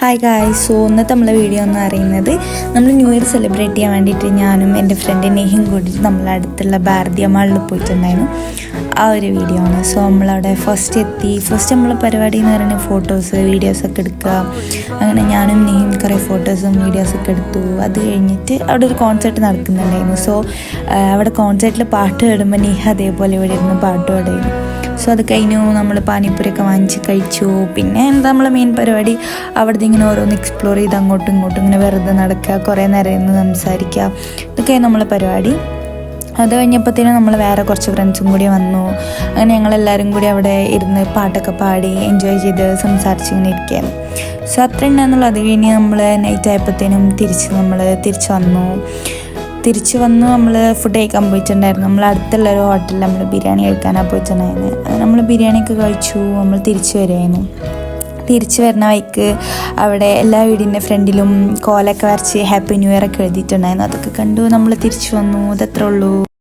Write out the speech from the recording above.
Hi guys, so ഇന്നത്തെ നമ്മളെ video എന്ന് പറയുന്നത് നമ്മൾ ന്യൂ ഇയർ സെലിബ്രേറ്റ് ചെയ്യാൻ വേണ്ടിയിട്ട് ഞാനും എൻ്റെ ഫ്രണ്ട് നെഹിയും കൂടിയിട്ട് നമ്മളെ അടുത്തുള്ള ഭാരതീയ മാളിൽ പോയിട്ടുണ്ടായിരുന്നു. ആ ഒരു വീഡിയോ ആണ്. സോ നമ്മളവിടെ ഫസ്റ്റ് നമ്മളെ പരിപാടി എന്ന് പറയുന്നത് ഫോട്ടോസ് വീഡിയോസൊക്കെ എടുക്കുക. അങ്ങനെ ഞാനും നെഹിയും കുറേ ഫോട്ടോസും വീഡിയോസൊക്കെ എടുത്തു. അത് കഴിഞ്ഞിട്ട് അവിടെ ഒരു കോൺസെർട്ട് നടക്കുന്നുണ്ടായിരുന്നു. സോ അവിടെ കോൺസെർട്ടിൽ പാട്ട് പാടുമ്പോൾ നെഹ അതേപോലെ ഇവിടെ ഇരുന്ന് പാട്ട് പാടുന്നു. സോ അത് കഴിഞ്ഞു, നമ്മൾ പാനിപ്പൂരിയൊക്കെ വാങ്ങിച്ച് കഴിച്ചു. പിന്നെ എന്താ നമ്മളെ മെയിൻ പരിപാടി, അവിടുത്തെ ഇങ്ങനെ ഓരോന്ന് എക്സ്പ്ലോർ ചെയ്ത് അങ്ങോട്ടും ഇങ്ങോട്ടും ഇങ്ങനെ വെറുതെ നടക്കുക, കുറേ നേരം ഇരുന്ന് സംസാരിക്കുക. ഇതൊക്കെയാണ് നമ്മളെ പരിപാടി. അത് കഴിഞ്ഞപ്പോഴത്തേനും നമ്മൾ വേറെ കുറച്ച് ഫ്രണ്ട്സും കൂടി വന്നു. അങ്ങനെ ഞങ്ങളെല്ലാവരും കൂടി അവിടെ ഇരുന്ന് പാട്ടൊക്കെ പാടി എൻജോയ് ചെയ്ത് സംസാരിച്ച് ഇങ്ങനെ ഇരിക്കുകയായിരുന്നു. സോ അത്ര ഉണ്ടായിരുന്നുള്ളൂ. അത് കഴിഞ്ഞ് നമ്മൾ നൈറ്റ് ആയപ്പോഴത്തേനും തിരിച്ചു വന്നു നമ്മൾ ഫുഡ് കഴിക്കാൻ പോയിട്ടുണ്ടായിരുന്നു. നമ്മൾ അടുത്തുള്ളൊരു ഹോട്ടലിൽ നമ്മൾ ബിരിയാണി കഴിക്കാനാണ് പോയിട്ടുണ്ടായിരുന്നു. നമ്മൾ ബിരിയാണിയൊക്കെ കഴിച്ചു. നമ്മൾ തിരിച്ചു വരുന്ന വഴിക്ക് അവിടെ എല്ലാ വീടിൻ്റെ ഫ്രണ്ടിലും കോലൊക്കെ വരച്ച് ഹാപ്പി ന്യൂ ഇയർ ഒക്കെ എഴുതിയിട്ടുണ്ടായിരുന്നു. അതൊക്കെ കണ്ടു നമ്മൾ തിരിച്ചു വന്നു. അതത്രേ ഉള്ളൂ.